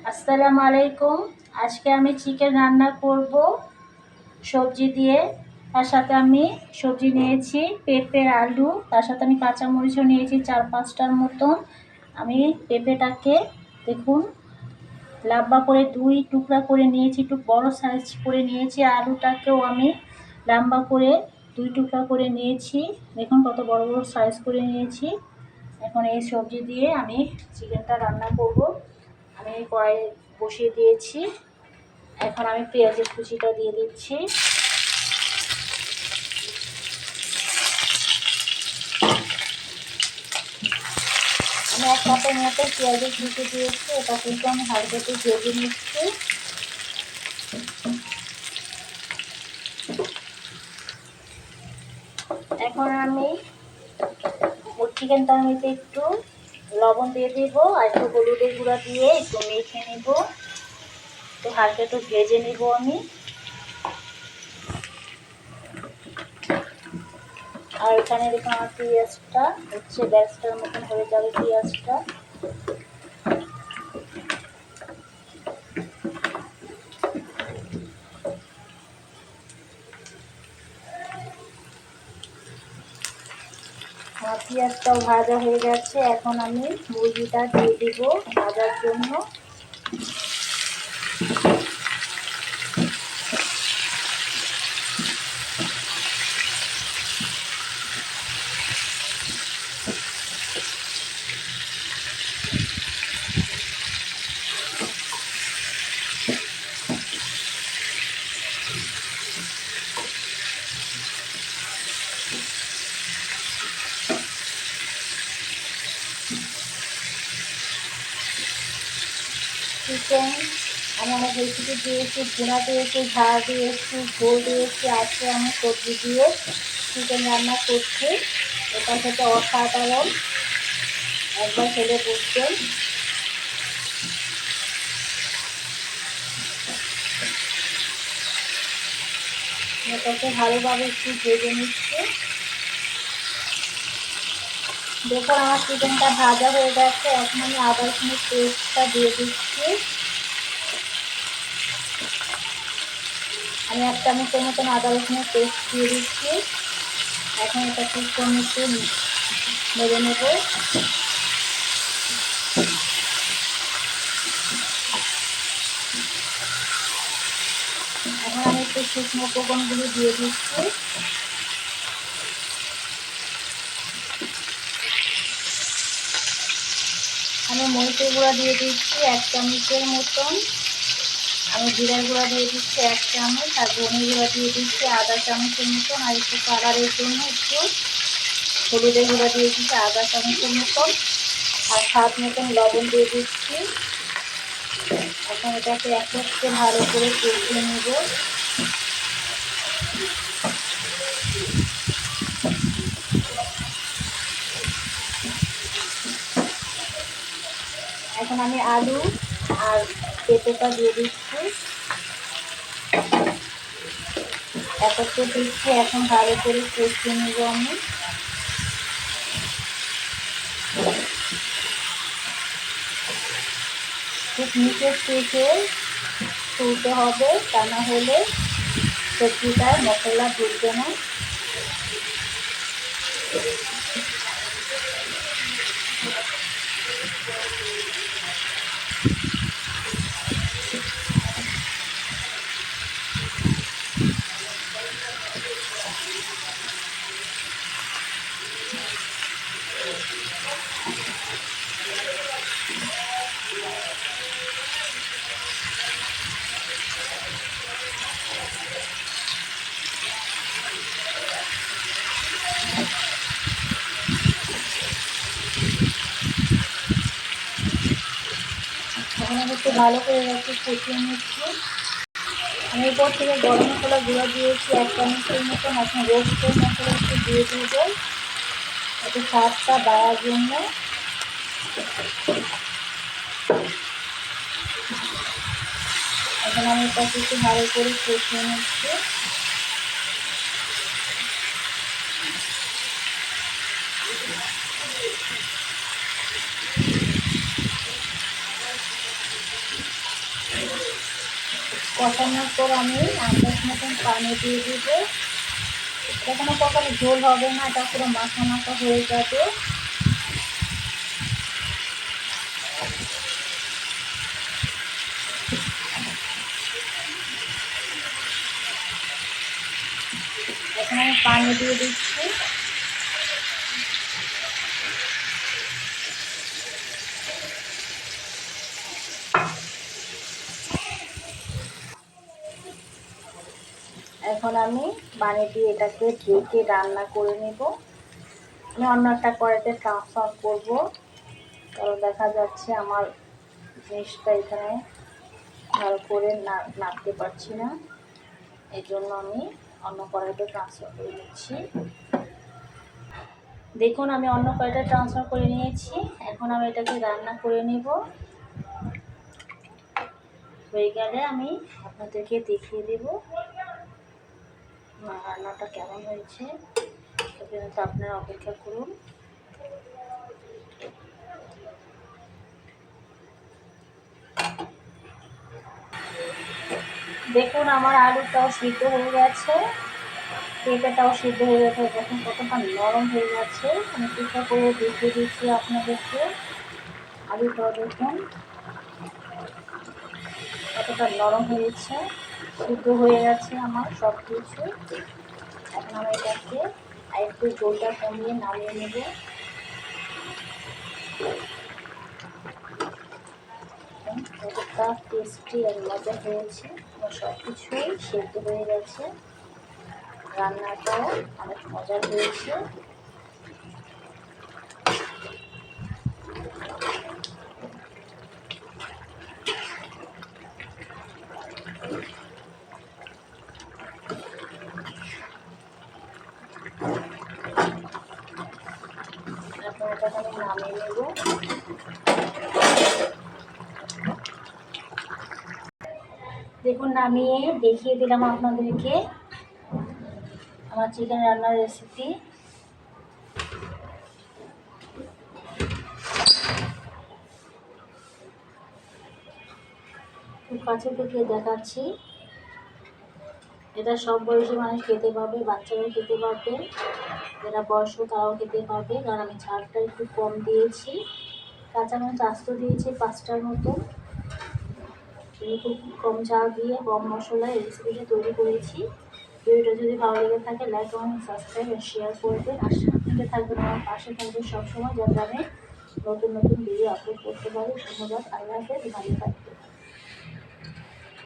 আসসালামু আলাইকুম। আজকে আমি চিকেন রান্না করব সবজি দিয়ে। তার সাথে আমি সবজি নিয়েছি পেঁপে, আলু, তার সাথে আমি কাঁচামরিচও নিয়েছি 4-5টার মতন। আমি পেঁপেটাকে দেখুন লম্বা করে 2 টুকরা করে নিয়েছি, একটু বড় সাইজ করে নিয়েছি। আলুটাকেও আমি লম্বা করে 2 টুকরা করে নিয়েছি, দেখুন কত বড় বড় সাইজ করে নিয়েছি। এখন এই সবজি দিয়ে আমি চিকেনটা রান্না করব। আমি কড়াই বসিয়ে দিয়েছি। এখন আমি পেঁয়াজের কুচিটা দিয়ে দিচ্ছি। আমি 1 কাপের মতো পেঁয়াজের কুচি দিয়েছি, এটা কিন্তু আমি হালকা একটু ভেজে নিচ্ছি। এখন আমি চিকেনটার মধ্যে একটু লবণ দিয়ে দিব আর একটু হলুদের গুঁড়া দিয়ে একটু মেখে নেব, তো হালকা একটু ভেজে নেব আমি। আর এখানে দেখুন আমার পেঁয়াজটা হচ্ছে ব্যাসটার মতন হয়ে যাবে পেঁয়াজটা। আমার পেঁয়াজটাও ভাজা হয়ে গেছে। এখন আমি মুরগিটা দিয়ে দিব ভাজার জন্য। চিকেন আমি অনেক রেসিপি দিয়েছি, ভুনা দিয়েছি, ঝাল দিয়েছি, ঝোল দিয়েছি। আজকে আমি সবজি দিয়ে চিকেন রান্না করছি। এটা খেতে অসাধারণ, একবার খেলে বুঝবেন। এটাকে ভালোভাবে একটু ভেজে নিচ্ছি। দেখুন আমার চিকেনটা ভাজা হয়ে গেছে। এখন আমি আদা রসুনের পেস্টটা দিয়ে দিচ্ছি। আমি 1 চামচের মতন আদা রসুনের পেস্ট দিয়ে দিচ্ছি। এখন এটাকে একটু নেড়ে নেব। এখন আমি একটু শুকনো উপকরণগুলো দিয়ে দিচ্ছি। আমি মরিচের গুঁড়া দিয়ে দিচ্ছি 1 চামচের মতন। আমি জিরার গুঁড়া দিয়ে দিচ্ছি 1 চামচ, আর ধনে গুঁড়া দিয়ে দিচ্ছি আধা চামচের মতন, আর একটু কালারের জন্য একটু হলুদের গুঁড়া দিয়ে দিচ্ছি আধা চামচের মতন, আর স্বাদ মতন লবণ দিয়ে দিচ্ছি। এখন এটাকে একসাথে ভালো করে কষিয়ে নেব। এখন আমি আলু আর পেঁপেটা দিয়ে দিচ্ছি, একত্রে দিচ্ছি। এখন ভালো করে কষিয়ে নেব আমি। খুব নিচের থেকে তুলতে হবে, তা না হলে সবজিটায় মশলা ঢুকবে না। এখন আমি একটু ভালো করে কষিয়ে নিচ্ছি। আমি এরপর থেকে গরম মশলা গুঁড়ো দিয়েছি 1 চামচের মতন। এখন রোস্টের মশলা একটু দিয়ে দিব, একটু স্বাদটা বাড়ার জন্য। এখন আমি এটাকে একটু ভালো করে কষিয়ে নিচ্ছি। কষানোর পর আমি আন্দাজ মতন পানি দিয়ে দেবো। এটা কোনো প্রকার ঝোল হবে না, এটা পুরো মাখা মাখা হয়ে যাবে। এখন আমি পানি দিয়ে দিচ্ছি। এখন আমি পানি দিয়ে এটাকে ঢেকে রান্না করে নেব। আমি অন্য একটা কড়াইতে ট্রান্সফার করব, কারণ দেখা যাচ্ছে আমার জিনিসটা এখানে ভালো করে নাড়তে পারছি না, এই জন্য আমি অন্য কড়াইতে ট্রান্সফার করে নিচ্ছি। দেখুন আমি অন্য কড়াইতে ট্রান্সফার করে নিয়েছি। এখন আমি এটাকে রান্না করে নেব। হয়ে গেলে আমি আপনাদেরকে দেখিয়ে দেব রান্নাটা কেমন হয়েছে। পর্যন্ত আপনারা অপেক্ষা করুন। দেখুন আমার আলুটাও সিদ্ধ হয়ে গেছে, পেঁপেটাও সিদ্ধ হয়ে গেছে। দেখুন কতটা নরম হয়ে গেছে। আমি পিঠা করে দেখিয়ে দিচ্ছি আপনাদেরকে। আলুটাও দেখুন কতটা নরম হয়েছে, সিদ্ধ হয়ে গেছে আমার সব কিছু। এখন আমি এটাকে একটু জলটা কমিয়ে নামিয়ে নেব। কতটা টেস্টি আর মজা হয়েছে, আমার সব কিছুই সিদ্ধ হয়ে গেছে। রান্নাটাও অনেক মজার হয়েছে। এখন এটাকে আমি নামিয়ে নেব। দেখুন নামিয়ে দেখিয়ে দিলাম আপনাদেরকে আমার চিকেন রান্নার রেসিপি। খুব কাছে থেকে দেখাচ্ছি। এটা সব বয়সী মানুষ খেতে পারবে, বাচ্চারাও খেতে পারবে, যারা বয়স্ক তারাও খেতে পারবে। কারণ আমি ঝালটা একটু কম দিয়েছি, কাঁচামরিচ আস্ত দিয়েছি 5টার মতো। খুব কম ঝাল দিয়ে কম মশলা এই রেসিপিটা তৈরি করেছি। ভিডিওটা যদি ভালো লেগে থাকে লাইক কমেন্ট সাবস্ক্রাইব আর শেয়ার করবেন। আর সাথে থাকবেন, আমার পাশে থাকবেন সবসময়, যাতে আমি নতুন নতুন ভিডিও আপলোড করতে পারি। ধন্যবাদ। আল্লাহ হাফেজ। ভালো থাকবেন।